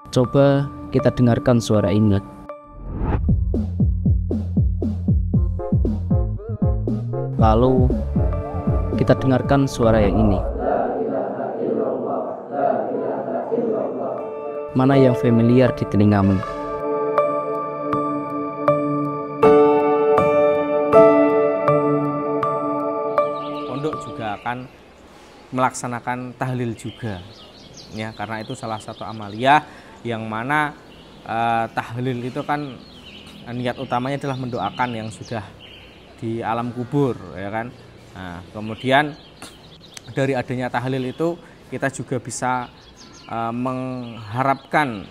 Coba kita dengarkan suara ini. Lalu kita dengarkan suara yang ini. Mana yang familiar di telingamu? Pondok juga akan melaksanakan tahlil juga, ya, karena itu salah satu amaliyah yang mana tahlil itu kan niat utamanya adalah mendoakan yang sudah di alam kubur, ya kan. Nah, kemudian dari adanya tahlil itu kita juga bisa mengharapkan,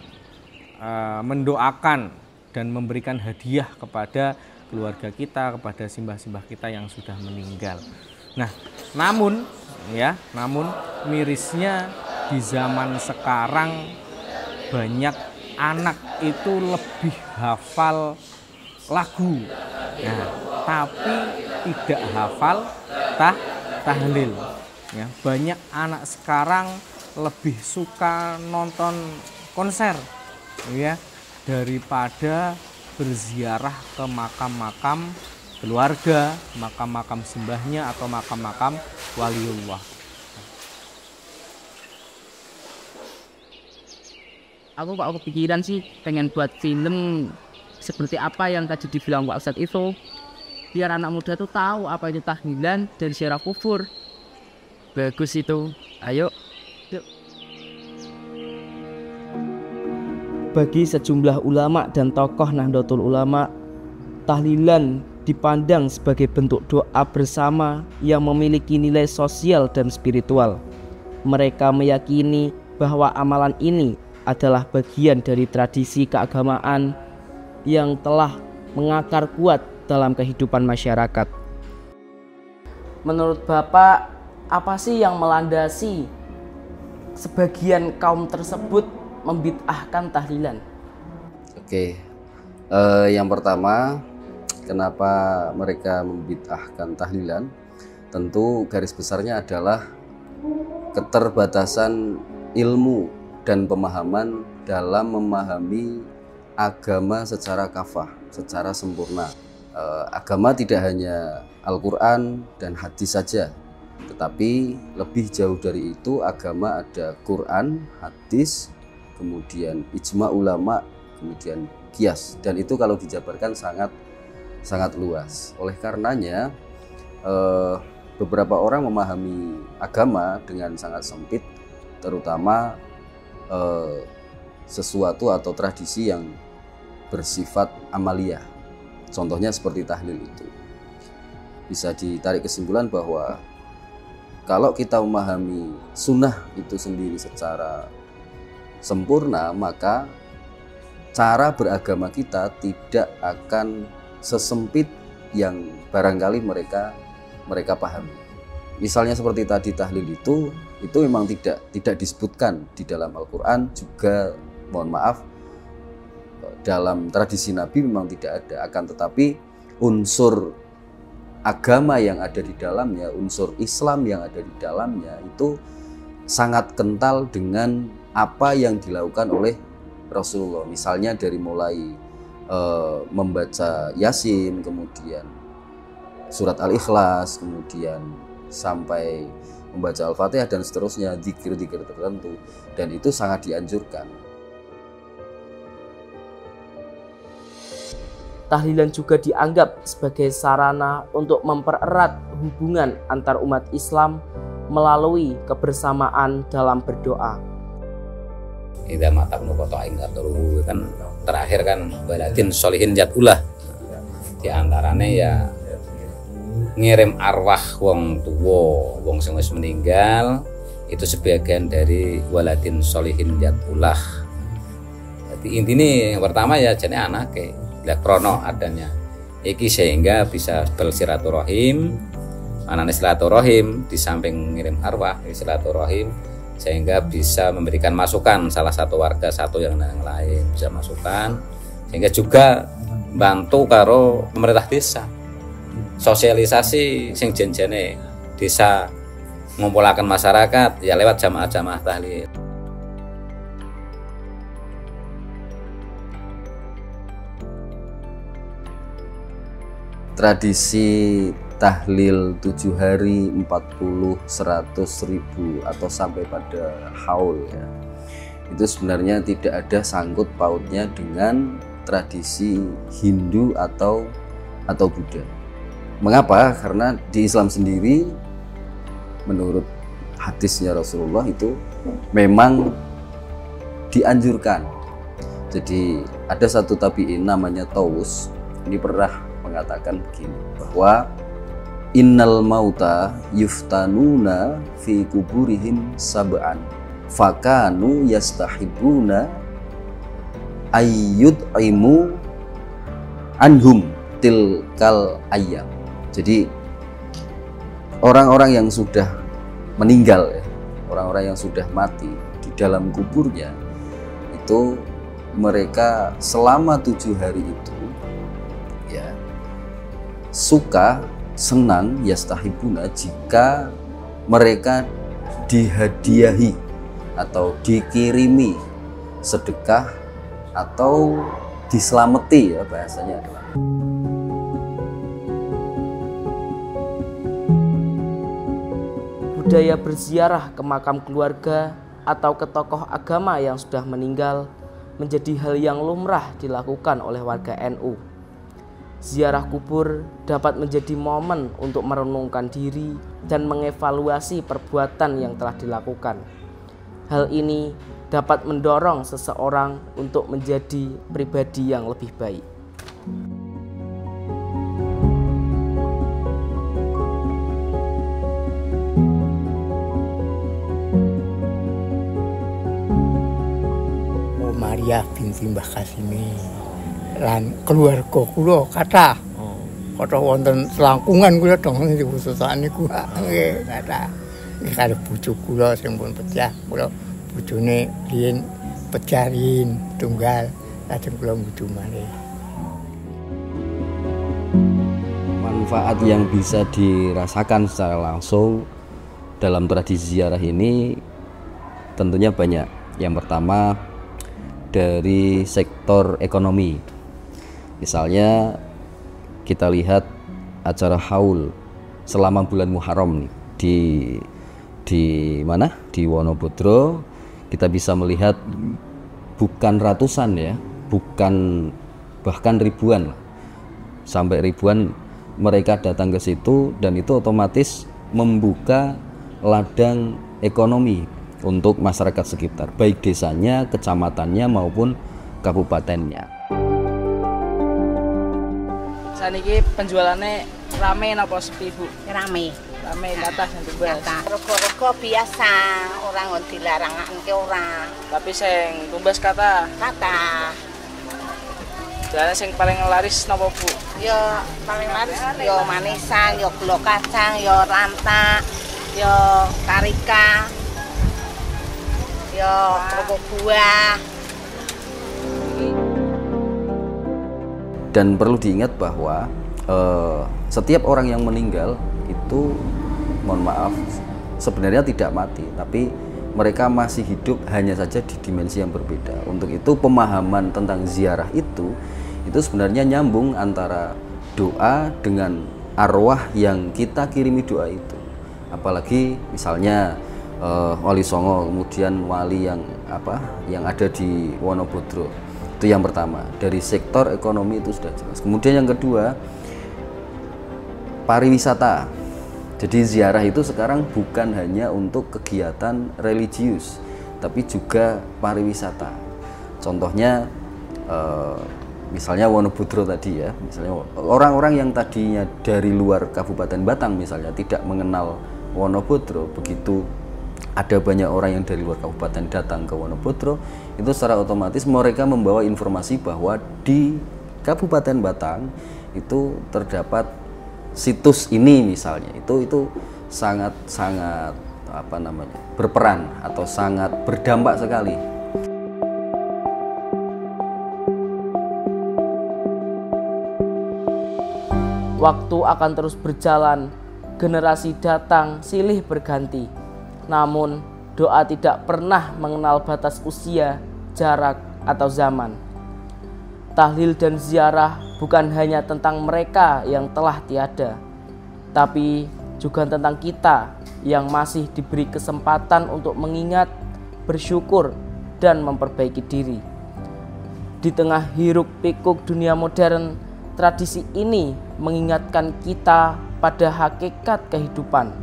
mendoakan dan memberikan hadiah kepada keluarga kita, kepada simbah-simbah kita yang sudah meninggal. Nah, namun mirisnya di zaman sekarang banyak anak itu lebih hafal lagu, nah, tapi tidak hafal tahlil. Ya, banyak anak sekarang lebih suka nonton konser, ya, daripada berziarah ke makam-makam keluarga, makam-makam simbahnya atau makam-makam waliullah. Aku kok kepikiran sih pengen buat film seperti apa yang tadi dibilang Pak Ustadz itu, biar anak muda tuh tahu apa itu tahlilan dan ziarah kubur. Bagus itu, ayo. Yuk. Bagi sejumlah ulama dan tokoh Nahdlatul Ulama, tahlilan dipandang sebagai bentuk doa bersama yang memiliki nilai sosial dan spiritual. Mereka meyakini bahwa amalan ini adalah bagian dari tradisi keagamaan yang telah mengakar kuat dalam kehidupan masyarakat. Menurut Bapak, apa sih yang melandasi sebagian kaum tersebut membid'ahkan tahlilan? Oke, yang pertama, kenapa mereka membid'ahkan tahlilan? Tentu garis besarnya adalah keterbatasan ilmu dan pemahaman dalam memahami agama secara kafah, secara sempurna. Agama tidak hanya Al-Quran dan hadis saja, tetapi lebih jauh dari itu. Agama ada Quran, hadis, kemudian ijma ulama, kemudian qiyas, dan itu kalau dijabarkan sangat luas. Oleh karenanya beberapa orang memahami agama dengan sangat sempit, terutama sesuatu atau tradisi yang bersifat amaliyah. Contohnya seperti tahlil itu. Bisa ditarik kesimpulan bahwa kalau kita memahami sunnah itu sendiri secara sempurna, maka cara beragama kita tidak akan sesempit yang barangkali mereka pahami. Misalnya seperti tadi tahlil itu memang tidak disebutkan di dalam Al-Quran, juga mohon maaf dalam tradisi Nabi memang tidak ada. Akan tetapi unsur agama yang ada di dalamnya, unsur Islam yang ada di dalamnya itu sangat kental dengan apa yang dilakukan oleh Rasulullah. Misalnya dari mulai membaca Yasin, kemudian surat Al-Ikhlas, kemudian sampai membaca Al-Fatihah dan seterusnya, zikir-zikir tertentu, dan itu sangat dianjurkan. Tahlilan juga dianggap sebagai sarana untuk mempererat hubungan antar umat Islam melalui kebersamaan dalam berdoa. Idza matabnu qata ingkatuhu, kan terakhir kan waladin sholihin jatulah. Di antaranya ya ngirim arwah wong tuwa, wong sing wis meninggal, itu sebagian dari waladin sholihin jatulah. Jadi intinya yang pertama ya jane anake, lah krono adanya iki sehingga bisa bersilaturahim. Anane silaturahim di samping ngirim arwah, silaturahim sehingga bisa memberikan masukan salah satu warga satu yang lain, bisa masukan sehingga juga bantu karo pemerintah desa sosialisasi sing jenjene desa ngumpulaken masyarakat ya lewat jamaah-jamaah tahlil. tradisi tahlil 7 hari, 40, 100, 1000 atau sampai pada haul ya, itu sebenarnya tidak ada sangkut pautnya dengan tradisi Hindu atau Buddha. Mengapa? Karena di Islam sendiri menurut hadisnya Rasulullah itu memang dianjurkan. Jadi ada satu tabi'in namanya Taus, ini pernah mengatakan begini, bahwa innal mauta yuftanuna fi kuburihim sab'an fakanu yastahibuna ayyud'imu anhum tilkal ayyam. Jadi orang-orang yang sudah meninggal ya, orang-orang yang sudah mati di dalam kuburnya itu mereka selama 7 hari itu ya suka, senang, yastahibuna jika mereka dihadiahi atau dikirimi sedekah atau diselamati ya bahasanya adalah. Budaya berziarah ke makam keluarga atau ke tokoh agama yang sudah meninggal menjadi hal yang lumrah dilakukan oleh warga NU. Ziarah kubur dapat menjadi momen untuk merenungkan diri dan mengevaluasi perbuatan yang telah dilakukan. Hal ini dapat mendorong seseorang untuk menjadi pribadi yang lebih baik. Maria binti Mbah Kasimi lan keluarga kula kathah. Kathah wonten selangkungan kula dong ing khususan niku. Nggih, kathah. Nggih karo bojo kula sing pun pecah, kula bojone riyen pecahin tunggal, lajeng kula ngudhu malih. Manfaat yang bisa dirasakan secara langsung dalam tradisi ziarah ini tentunya banyak. Yang pertama dari sektor ekonomi. Misalnya kita lihat acara haul selama bulan Muharram nih, di mana? Di Wonobodro kita bisa melihat bukan ratusan ya, bukan bahkan ribuan, sampai ribuan mereka datang ke situ, dan itu otomatis membuka ladang ekonomi untuk masyarakat sekitar, baik desanya, kecamatannya maupun kabupatennya. Saniki penjualannya rame napa sepi, Bu? Rame. Rame kata sing tumbas. Rego-rego biasa, orang dilarangake ora. Tapi sing tumbas kata jalan sing paling laris napa, Bu? Ya paling laris ya manisan, ya gula kacang, ya rantak, ya karika. Ya kerupuk buah. Dan perlu diingat bahwa setiap orang yang meninggal itu, mohon maaf, sebenarnya tidak mati, tapi mereka masih hidup, hanya saja di dimensi yang berbeda. Untuk itu pemahaman tentang ziarah itu sebenarnya nyambung antara doa dengan arwah yang kita kirimi doa itu. Apalagi misalnya Wali Songo, kemudian wali yang ada di Wonobodro. Itu yang pertama, dari sektor ekonomi itu sudah jelas. Kemudian yang kedua, pariwisata. Jadi ziarah itu sekarang bukan hanya untuk kegiatan religius, tapi juga pariwisata. Contohnya misalnya Wonobodro tadi ya, misalnya orang-orang yang tadinya dari luar Kabupaten Batang misalnya tidak mengenal Wonobodro, begitu ada banyak orang yang dari luar kabupaten datang ke Wonobodro, itu secara otomatis mereka membawa informasi bahwa di Kabupaten Batang itu terdapat situs ini misalnya. Itu sangat berperan atau sangat berdampak sekali. Waktu akan terus berjalan, generasi datang silih berganti. Namun, doa tidak pernah mengenal batas usia, jarak, atau zaman. Tahlil dan ziarah bukan hanya tentang mereka yang telah tiada, tapi juga tentang kita yang masih diberi kesempatan untuk mengingat, bersyukur, dan memperbaiki diri. Di tengah hiruk pikuk dunia modern, tradisi ini mengingatkan kita pada hakikat kehidupan,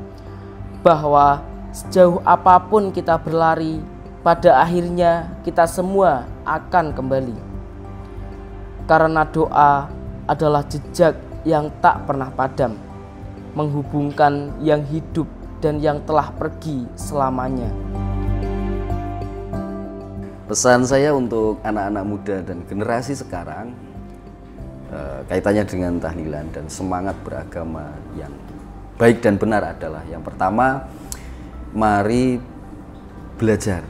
bahwa sejauh apapun kita berlari, pada akhirnya kita semua akan kembali. Karena doa adalah jejak yang tak pernah padam, menghubungkan yang hidup dan yang telah pergi selamanya. Pesan saya untuk anak-anak muda dan generasi sekarang kaitannya dengan tahlilan dan semangat beragama yang baik dan benar adalah, yang pertama, mari belajar.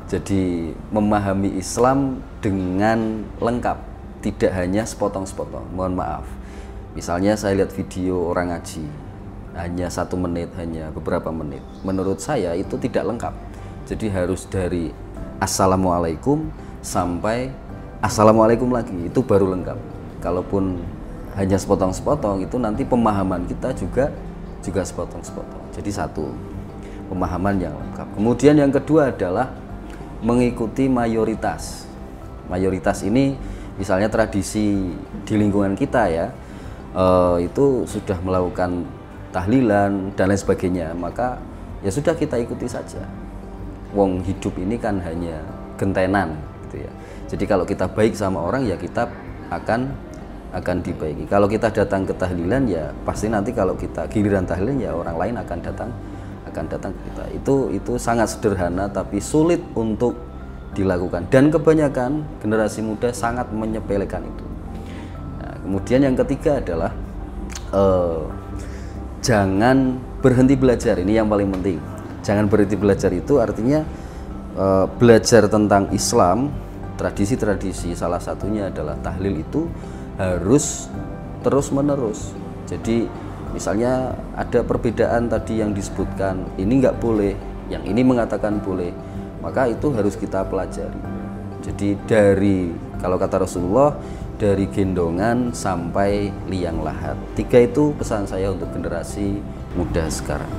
Jadi memahami Islam dengan lengkap, tidak hanya sepotong-sepotong. Mohon maaf, misalnya saya lihat video orang ngaji hanya 1 menit, hanya beberapa menit, menurut saya itu tidak lengkap. Jadi harus dari assalamualaikum sampai assalamualaikum lagi, itu baru lengkap. Kalaupun hanya sepotong-sepotong, itu nanti pemahaman kita juga sepotong-sepotong. Jadi satu, pemahaman yang lengkap. Kemudian yang kedua adalah mengikuti mayoritas. Mayoritas ini misalnya tradisi di lingkungan kita ya, itu sudah melakukan tahlilan dan lain sebagainya, maka ya sudah kita ikuti saja. Wong hidup ini kan hanya gentenan gitu ya. Jadi kalau kita baik sama orang ya kita akan dibaiki. Kalau kita datang ke tahlilan ya pasti nanti kalau kita giliran tahlilan ya orang lain akan datang ke kita. Itu sangat sederhana tapi sulit untuk dilakukan, dan kebanyakan generasi muda sangat menyepelekan itu. Nah, kemudian yang ketiga adalah jangan berhenti belajar. Ini yang paling penting. Jangan berhenti belajar itu artinya belajar tentang Islam, tradisi-tradisi, salah satunya adalah tahlil, itu harus terus menerus. Jadi misalnya ada perbedaan tadi yang disebutkan, ini nggak boleh, yang ini mengatakan boleh, maka itu harus kita pelajari. Jadi dari, kalau kata Rasulullah, dari gendongan sampai liang lahat. 3 itu pesan saya untuk generasi muda sekarang.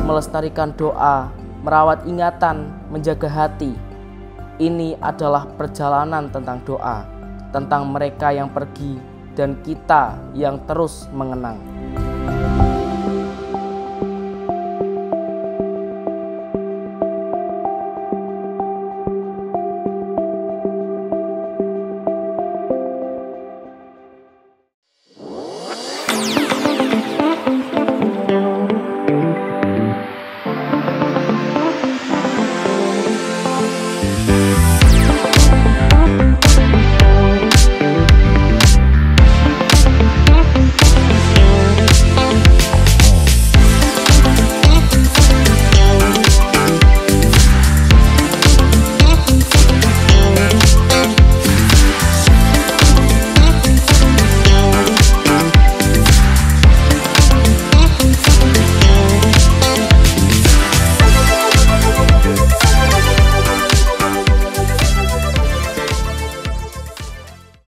Melestarikan doa, merawat ingatan, menjaga hati. Ini adalah perjalanan tentang doa, tentang mereka yang pergi dan kita yang terus mengenang.